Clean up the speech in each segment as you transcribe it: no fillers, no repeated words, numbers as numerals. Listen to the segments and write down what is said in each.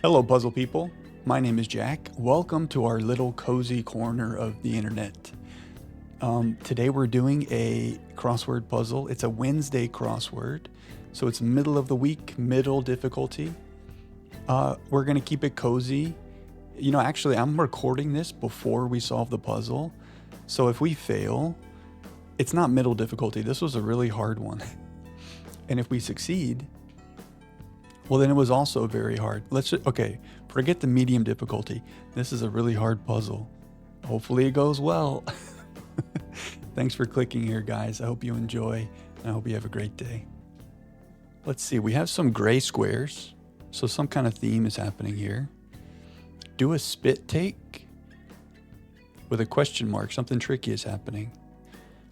Hello, puzzle people. My name is Jack. Welcome to our little cozy corner of the internet. Today we're doing a crossword puzzle. It's a Wednesday crossword, so it's middle of the week, middle difficulty. We're going to keep it cozy. You know, actually, I'm recording this before we solve the puzzle, so if we fail, it's not middle difficulty. This was a really hard one. And if we succeed, well, then it was also very hard. Okay, forget the medium difficulty. This is a really hard puzzle. Hopefully it goes well. Thanks for clicking here, guys. I hope you enjoy, and I hope you have a great day. Let's see, we have some gray squares, so some kind of theme is happening here. Do a spit take with a question mark. Something tricky is happening.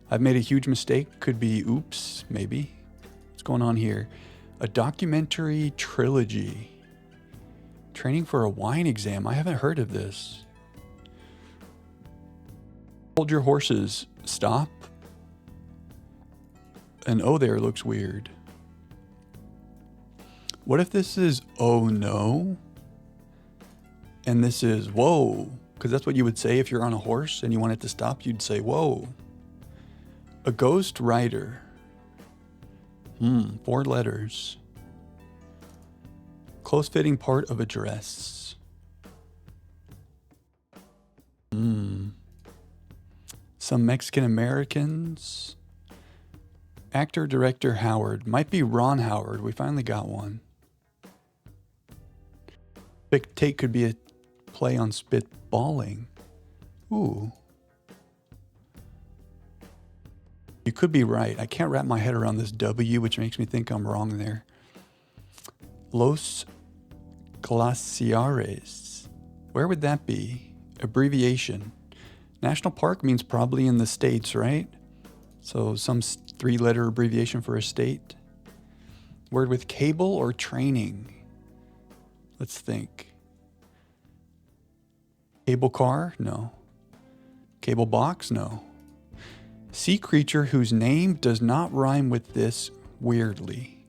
I've made a huge mistake. Could be oops, maybe. What's going on here? A documentary trilogy. Training for a wine exam. I haven't heard of this. Hold your horses. Stop. And oh there looks weird. What if this is oh no? And this is whoa. Because that's what you would say if you're on a horse and you want it to stop. You'd say whoa. A ghost rider. 4 letters. Close-fitting part of a dress. Some Mexican Americans. Actor, director, Howard. Might be Ron Howard. We finally got one. Big take could be a play on spitballing. Ooh. You could be right. I can't wrap my head around this W, which makes me think I'm wrong there. Los Glaciares. Where would that be? Abbreviation. National park means probably in the States, right? So some 3-letter abbreviation for a state. Word with cable or training? Let's think. Cable car? No. Cable box? No. Sea creature whose name does not rhyme with this weirdly.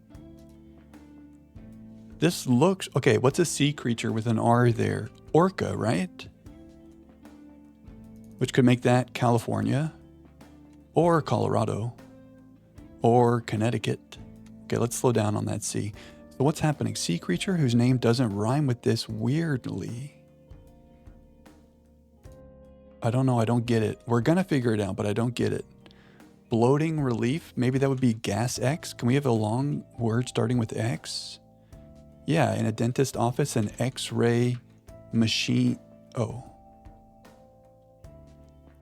This looks... Okay, what's a sea creature with an R there? Orca, right? Which could make that California. Or Colorado. Or Connecticut. Okay, let's slow down on that C. So what's happening? Sea creature whose name doesn't rhyme with this weirdly. I don't know. I don't get it. We're going to figure it out, but I don't get it. Bloating relief. Maybe that would be gas X. Can we have a long word starting with X? Yeah, in a dentist office, an X-ray machine. Oh.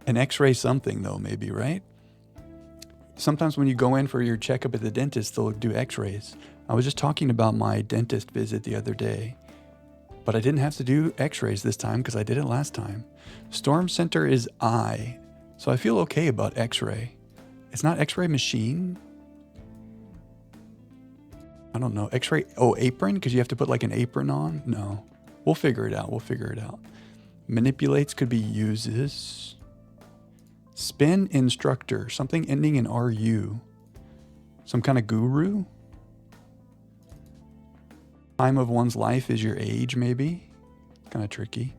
An X-ray something, though, maybe, right? Sometimes when you go in for your checkup at the dentist, they'll do X-rays. I was just talking about my dentist visit the other day, but I didn't have to do X-rays this time because I did it last time. Storm center is I, so I feel okay about X-ray. It's not X-ray machine. I don't know. X-ray, oh, apron? Because you have to put like an apron on? No. We'll figure it out. We'll figure it out. Manipulates could be uses. Spin instructor. Something ending in RU. Some kind of guru? Time of one's life is your age, maybe? Kind of tricky.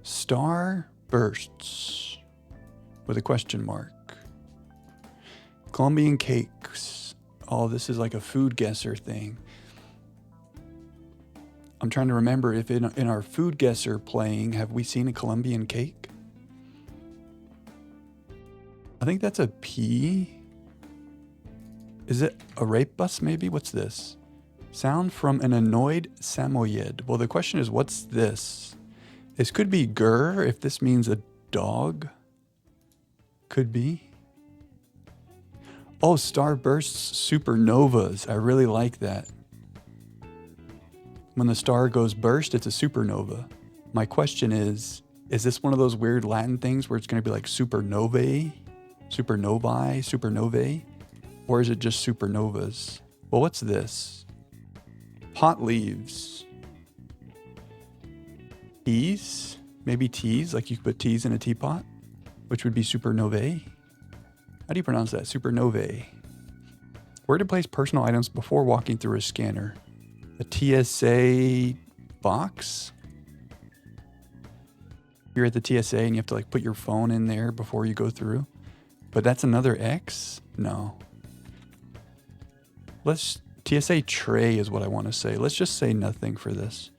Star bursts. With a question mark. Colombian cakes. Oh, this is like a food guesser thing. I'm trying to remember if in our food guesser playing, have we seen a Colombian cake? I think that's a P. Is it a rape bus maybe? What's this? Sound from an annoyed Samoyed. Well, the question is, what's this? This could be gur if this means a dog. Could be. Oh, starbursts, supernovas. I really like that. When the star goes burst, it's a supernova. My question is this one of those weird Latin things where it's going to be like supernovae, supernovae? Or is it just supernovas? Well, what's this? Pot leaves. Teas? Maybe teas, like you could put teas in a teapot, which would be supernovae. How do you pronounce that? Supernovae. Where to place personal items before walking through a scanner. A TSA box. You're at the TSA and you have to like put your phone in there before you go through. But that's another X? No. TSA tray is what I want to say. Let's just say nothing for this.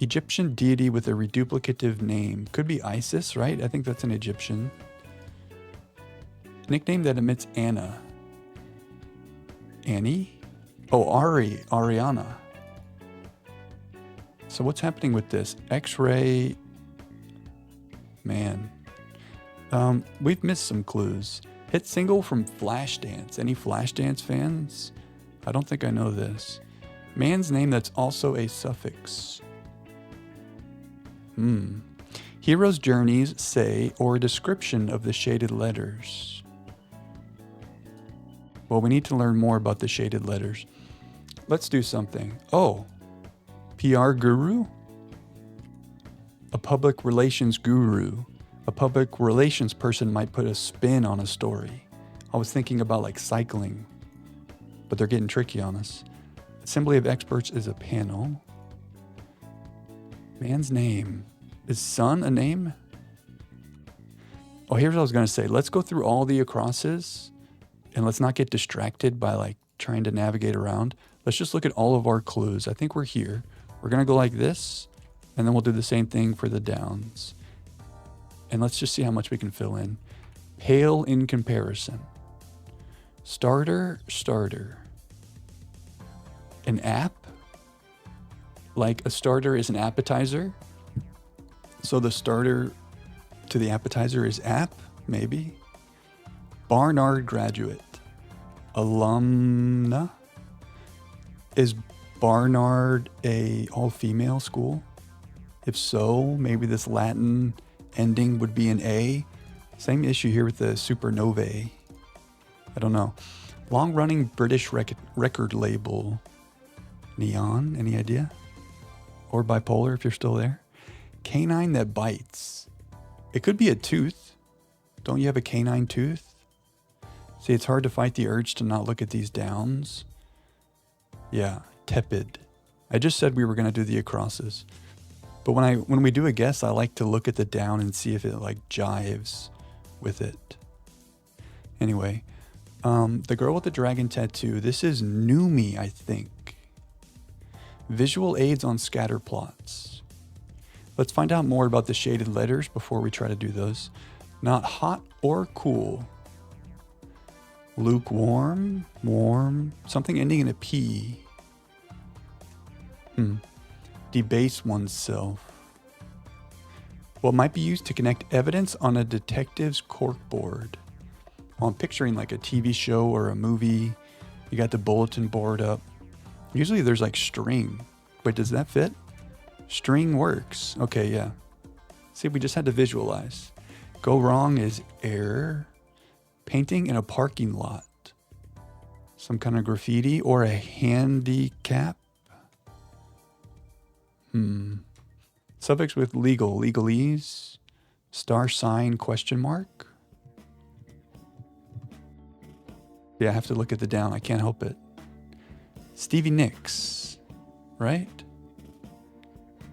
Egyptian deity with a reduplicative name. Could be Isis, right? I think that's an Egyptian. Nickname that emits Anna. Annie? Oh, Ariana. So what's happening with this? X-ray. Man. We've missed some clues. Hit single from Flashdance. Any Flashdance fans? I don't think I know this. Man's name that's also a suffix. Hero's journeys, say, or a description of the shaded letters. Well, we need to learn more about the shaded letters. Let's do something. Oh, PR guru? A public relations guru. A public relations person might put a spin on a story. I was thinking about like cycling, but they're getting tricky on us. Assembly of experts is a panel. Man's name. Is son a name? Oh, here's what I was going to say. Let's go through all the acrosses and let's not get distracted by like trying to navigate around. Let's just look at all of our clues. I think we're here. We're going to go like this and then we'll do the same thing for the downs. And let's just see how much we can fill in. Pale in comparison. Starter. An app? Like a starter is an appetizer? So the starter to the appetizer is app, maybe? Barnard graduate. Alumna? Is Barnard a all-female school? If so, maybe this Latin ending would be an A. Same issue here with the supernovae. I don't know. Long-running British record label. Neon, any idea? Or bipolar if you're still there. Canine that bites. It could be a tooth. Don't you have a canine tooth? See, it's hard to fight the urge to not look at these downs. Yeah, tepid. I just said we were going to do the acrosses. But when we do a guess, I like to look at the down and see if it like jives with it. Anyway, the girl with the dragon tattoo. This is Numi, I think. Visual aids on scatter plots. Let's find out more about the shaded letters before we try to do those. Not hot or cool. Lukewarm, warm, something ending in a P. Debase oneself. Well, it might be used to connect evidence on a detective's corkboard. Well, I'm picturing like a TV show or a movie. You got the bulletin board up. Usually there's like string. Wait, does that fit? String works. Okay, yeah. See, we just had to visualize. Go wrong is error. Painting in a parking lot. Some kind of graffiti or a handicap. Suffix with legal. Legalese. Star sign question mark. Yeah, I have to look at the down. I can't help it. Stevie Nicks. Right?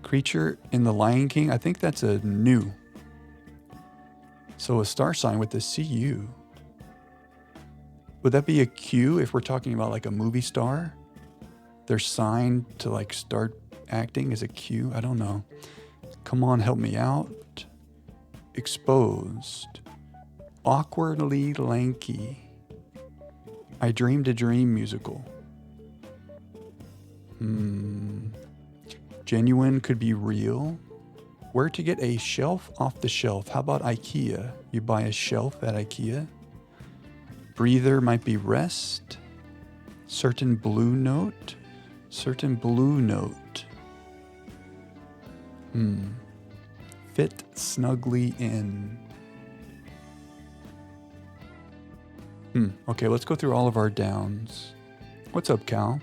Creature in the Lion King. I think that's a new. So a star sign with the CU. Would that be a Q if we're talking about like a movie star? Their sign to like start acting is a Q? I don't know. Come on, help me out. Exposed. Awkwardly lanky. I Dreamed a Dream musical. Genuine could be real. Where to get a shelf off the shelf? How about IKEA? You buy a shelf at IKEA. Breather might be rest. Certain blue note. Certain blue note. Fit snugly in. Okay, let's go through all of our downs. What's up, Cal?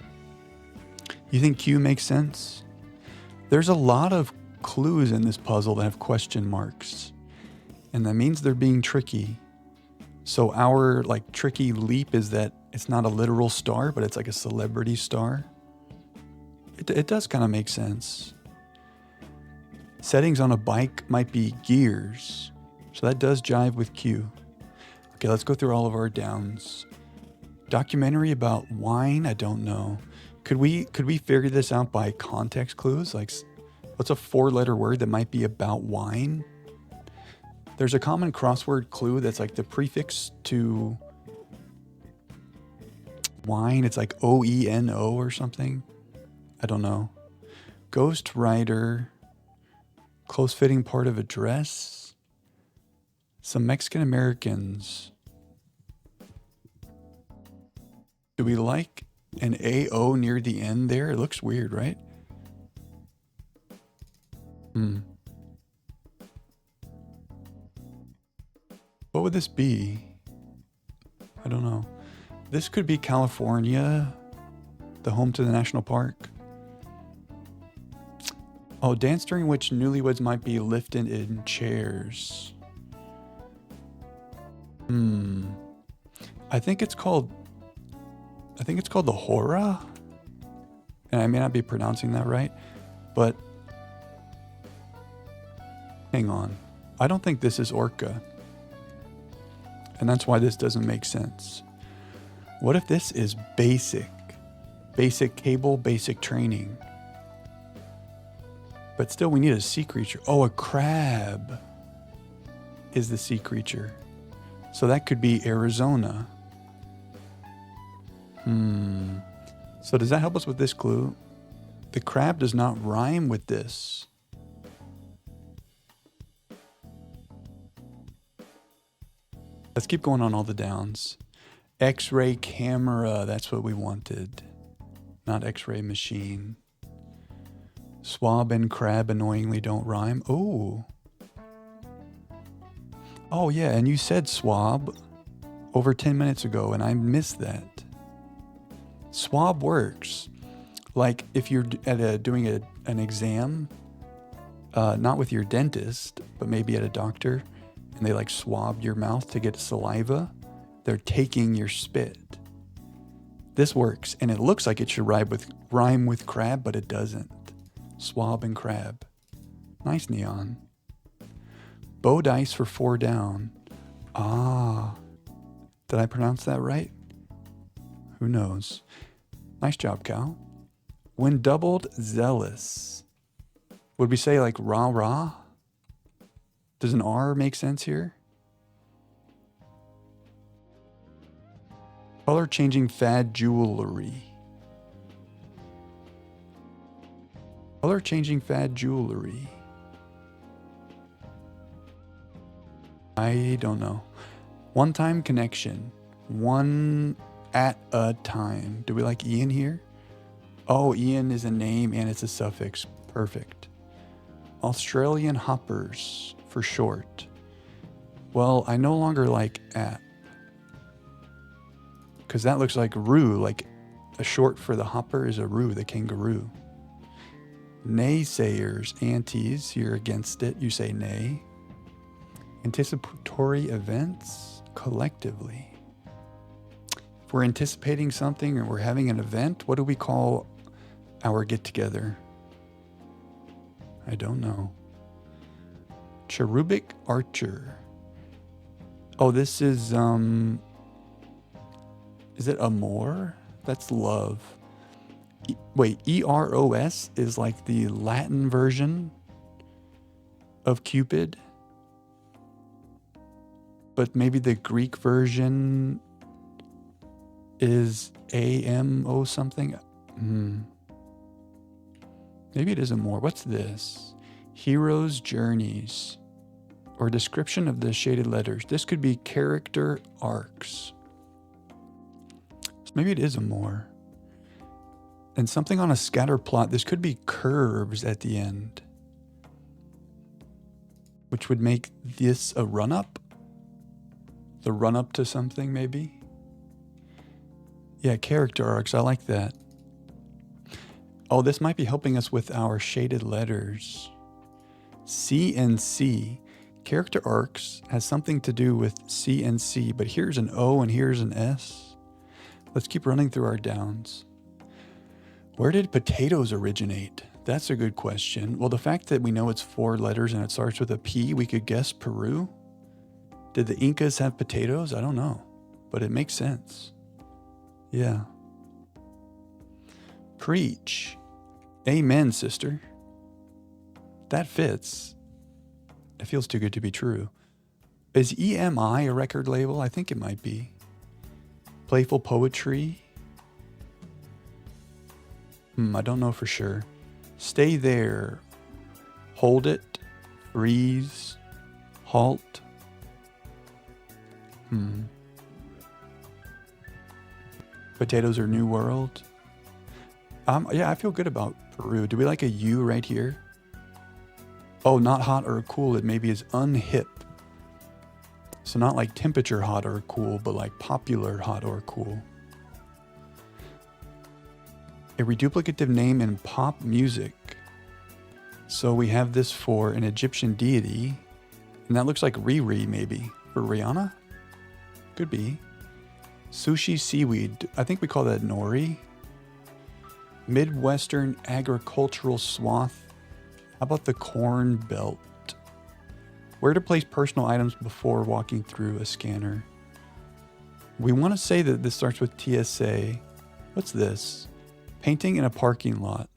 You think Q makes sense? There's a lot of clues in this puzzle that have question marks. And that means they're being tricky. So our like tricky leap is that it's not a literal star, but it's like a celebrity star. It does kind of make sense. Settings on a bike might be gears. So that does jive with Q. Okay, let's go through all of our downs. Documentary about wine? I don't know. Could we figure this out by context clues? Like, what's a 4-letter word that might be about wine? There's a common crossword clue that's like the prefix to wine. It's like OENO or something. I don't know. Ghost rider. Close fitting part of a dress. Some Mexican Americans. Do we like an AO near the end there? It looks weird, right? What would this be? I don't know. This could be California, the home to the national park. Oh, dance during which newlyweds might be lifted in chairs. I think it's called the hora. And I may not be pronouncing that right, but hang on. I don't think this is orca. And that's why this doesn't make sense. What if this is basic? Basic cable, basic training. But still, we need a sea creature. Oh, a crab is the sea creature. So that could be Arizona. So does that help us with this clue? The crab does not rhyme with this. Let's keep going on all the downs. X-ray camera, that's what we wanted. Not X-ray machine. Swab and crab annoyingly don't rhyme. Oh. Oh yeah, and you said swab over 10 minutes ago and I missed that. Swab works. Like if you're doing an exam, not with your dentist, but maybe at a doctor, and they like swab your mouth to get saliva, they're taking your spit. This works, and it looks like it should rhyme with crab, but it doesn't. Swab and crab. Nice, Neon. Bow dice for 4 down. Ah. Did I pronounce that right? Who knows? Nice job, Cal. When doubled, zealous. Would we say like rah-rah? Does an R make sense here? Color changing fad jewelry. Color changing fad jewelry. I don't know. One time connection. One at a time. Do we like Ian here? Oh, Ian is a name and it's a suffix. Perfect. Australian hoppers for short. Well, I no longer like at. Because that looks like roo, like a short for the hopper is a roo, the kangaroo. Naysayers, antis, you're against it, you say nay. Anticipatory events, collectively. If we're anticipating something or we're having an event, what do we call our get-together? I don't know. Cherubic archer. Oh, this is it amor? That's love. Wait, Eros is like the Latin version of Cupid? But maybe the Greek version is AMO something? Maybe it is amor. What's this? Heroes' journeys. Or description of the shaded letters. This could be character arcs. So maybe it is amor. And something on a scatter plot. This could be curves at the end. Which would make this a run-up? The run-up to something, maybe? Yeah, character arcs. I like that. Oh, this might be helping us with our shaded letters. C and C. Character arcs has something to do with C and C, but here's an O and here's an S. Let's keep running through our downs. Where did potatoes originate? That's a good question. Well, the fact that we know it's 4 letters and it starts with a P, we could guess Peru. Did the Incas have potatoes? I don't know, but it makes sense. Yeah. Preach. Amen, sister. That fits. It feels too good to be true. Is EMI a record label? I think it might be. Playful poetry. I don't know for sure. Stay there. Hold it. Freeze. Halt. Potatoes are New World. Yeah, I feel good about Peru. Do we like a U right here? Oh, not hot or cool. It maybe is unhip. So not like temperature hot or cool, but like popular hot or cool. A reduplicative name in pop music. So we have this for an Egyptian deity. And that looks like Riri maybe. For Rihanna? Could be. Sushi seaweed. I think we call that nori. Midwestern agricultural swath. How about the corn belt? Where to place personal items before walking through a scanner. We want to say that this starts with TSA. What's this? Painting in a parking lot.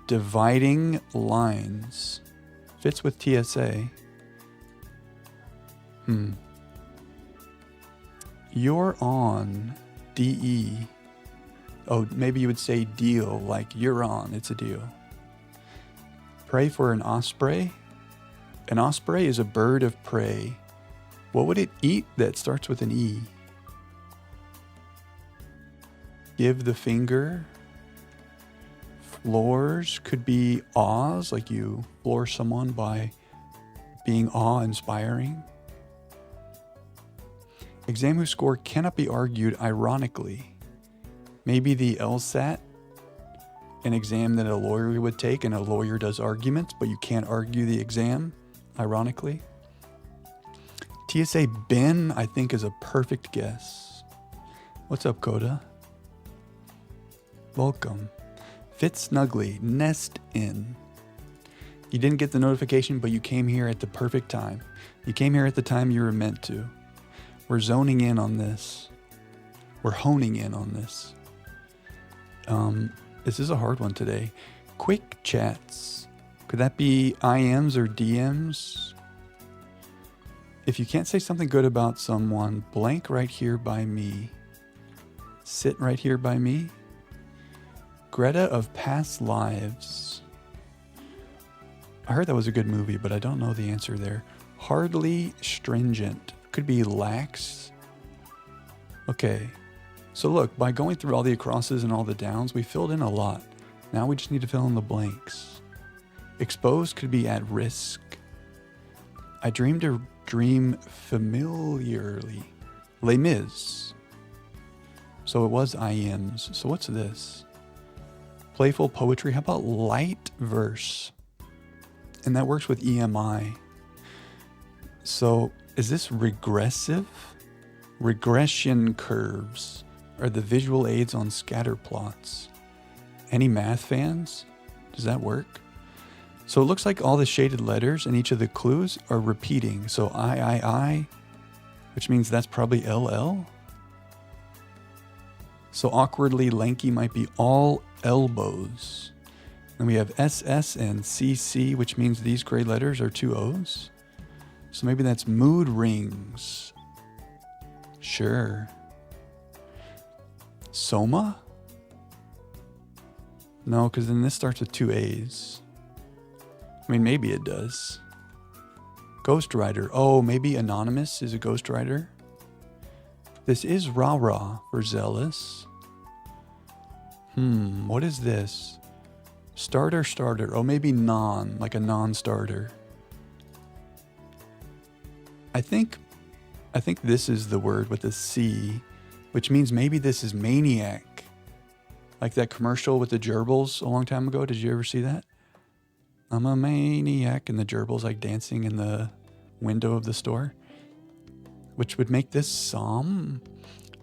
Dividing lines. Fits with TSA. You're on. DE. Oh, maybe you would say deal, like you're on. It's a deal. Pray for an osprey. An osprey is a bird of prey. What would it eat that starts with an E? Give the finger. Floors could be awes, like you floor someone by being awe-inspiring. Exam whose score cannot be argued ironically. Maybe the LSAT, an exam that a lawyer would take, and a lawyer does arguments, but you can't argue the exam, ironically. TSA bin, I think, is a perfect guess. What's up, Coda? Welcome. Fit snugly, nest in. You didn't get the notification, but you came here at the perfect time. You came here at the time you were meant to. We're zoning in on this. We're honing in on this. This is a hard one today. Quick chats. Could that be IMs or DMs? If you can't say something good about someone, blank right here by me. Sit right here by me. Greta of Past Lives. I heard that was a good movie, but I don't know the answer there. Hardly stringent. Could be lax. Okay. So look, by going through all the acrosses and all the downs, we filled in a lot. Now we just need to fill in the blanks. Exposed could be at risk. I dreamed a dream familiarly. Les Mis. So it was IMs. So what's this? Playful poetry. How about light verse? And that works with EMI. So is this regressive? Regression curves are the visual aids on scatter plots. Any math fans? Does that work? So it looks like all the shaded letters in each of the clues are repeating. So I, which means that's probably LL. So awkwardly lanky might be all elbows. Then we have SS and CC, which means these gray letters are 2 O's. So maybe that's mood rings. Sure. Soma? No, because then this starts with 2 A's. I mean, maybe it does. Ghostwriter. Oh, maybe Anonymous is a ghostwriter. This is rah-rah for zealous. What is this? Starter. Oh, maybe non, like a non-starter. I think this is the word with a C, which means maybe this is maniac. Like that commercial with the gerbils a long time ago. Did you ever see that? I'm a maniac, and the gerbils like dancing in the window of the store, which would make this Psalm.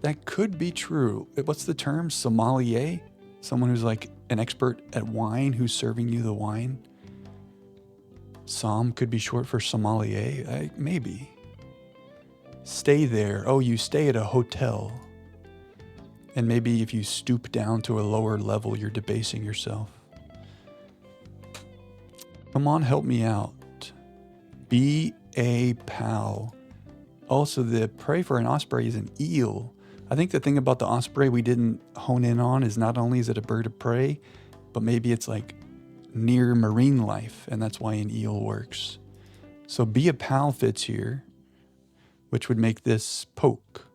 That could be true. What's the term? Sommelier? Someone who's like an expert at wine who's serving you the wine. Som could be short for sommelier. Maybe. Stay there. Oh, you stay at a hotel. And maybe if you stoop down to a lower level, you're debasing yourself. Come on, help me out. Be a pal. Also, the prey for an osprey is an eel. I think the thing about the osprey we didn't hone in on is not only is it a bird of prey, but maybe it's like near marine life, and that's why an eel works. So be a pal fits here, which would make this poke,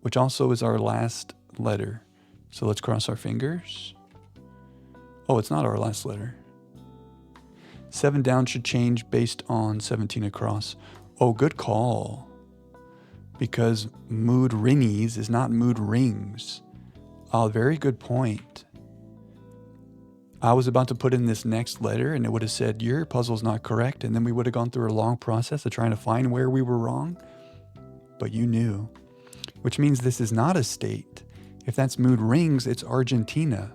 which also is our last letter. So let's cross our fingers. Oh, it's not our last letter. 7 down should change based on 17 across. Oh, good call. Because mood ringies is not mood rings. Oh, very good point. I was about to put in this next letter and it would have said, your puzzle's not correct. And then we would have gone through a long process of trying to find where we were wrong. But you knew. Which means this is not a state. If that's mood rings, it's Argentina.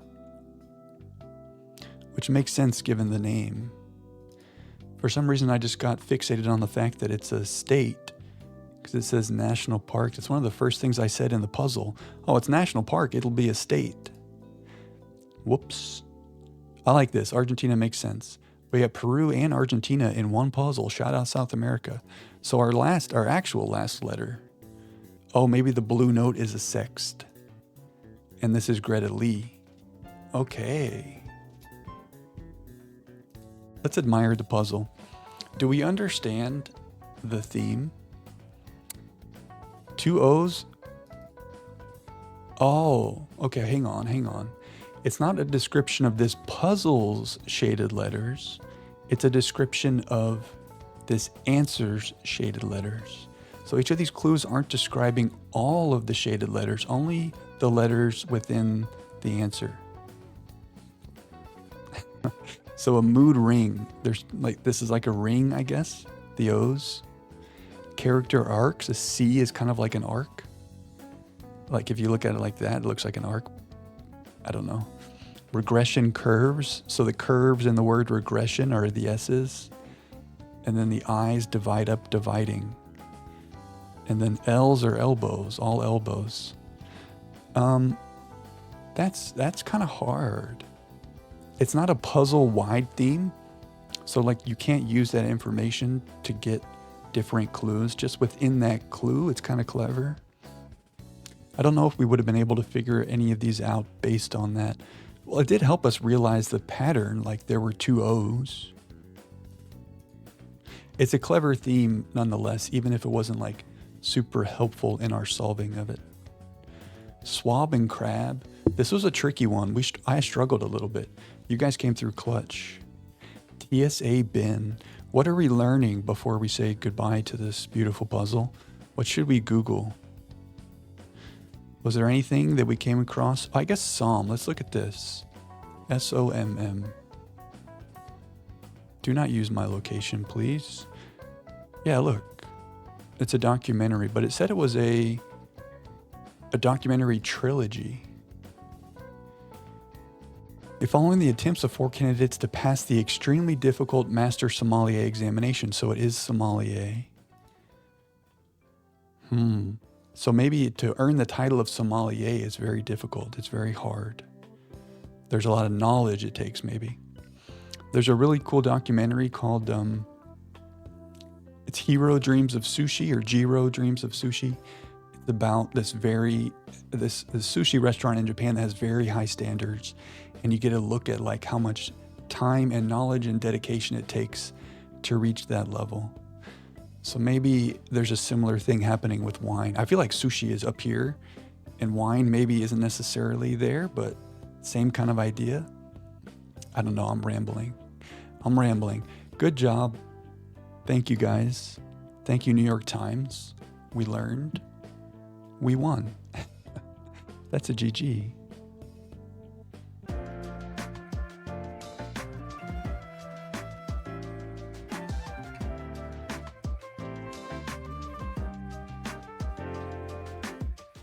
Which makes sense given the name. For some reason, I just got fixated on the fact that it's a state. Because it says national park. It's one of the first things I said in the puzzle. Oh, it's national park. It'll be a state. Whoops. I like this. Argentina makes sense. We got Peru and Argentina in one puzzle. Shout out South America. So our actual last letter. Oh, maybe the blue note is a sext. And this is Greta Lee. Okay. Let's admire the puzzle. Do we understand the theme? 2 O's? Oh, okay, hang on. It's not a description of this puzzle's shaded letters. It's a description of this answer's shaded letters. So each of these clues aren't describing all of the shaded letters, only the letters within the answer. So a mood ring. This is like a ring, I guess. The O's. Character arcs. A C is kind of like an arc. Like if you look at it like that, it looks like an arc. I don't know. Regression curves. So the curves in the word regression are the S's. And then the I's divide up dividing. And then L's are elbows, all elbows. That's kind of hard. It's not a puzzle-wide theme. So like you can't use that information to get different clues. Just within that clue, it's kind of clever. I don't know if we would have been able to figure any of these out based on that. Well, it did help us realize the pattern, like there were 2 O's. It's a clever theme nonetheless, even if it wasn't like super helpful in our solving of it. Swab and crab. This was a tricky one. I struggled a little bit. You guys came through clutch. TSA bin. What are we learning before we say goodbye to this beautiful puzzle? What should we Google? Was there anything that we came across? I guess SOM. Let's look at this. SOMM. Do not use my location, please. Yeah, look. It's a documentary, but it said it was a documentary trilogy. Following the attempts of 4 candidates to pass the extremely difficult Master Sommelier examination. So it is sommelier. So maybe to earn the title of sommelier is very difficult. It's very hard. There's a lot of knowledge it takes, maybe. There's a really cool documentary called, it's Hero Dreams of Sushi or Jiro Dreams of Sushi. It's about this sushi restaurant in Japan that has very high standards. And you get a look at like how much time and knowledge and dedication it takes to reach that level. So maybe there's a similar thing happening with wine. I feel like sushi is up here and wine maybe isn't necessarily there, but same kind of idea. I don't know. I'm rambling. Good job. Thank you guys. Thank you, New York Times. We learned. We won. That's a GG.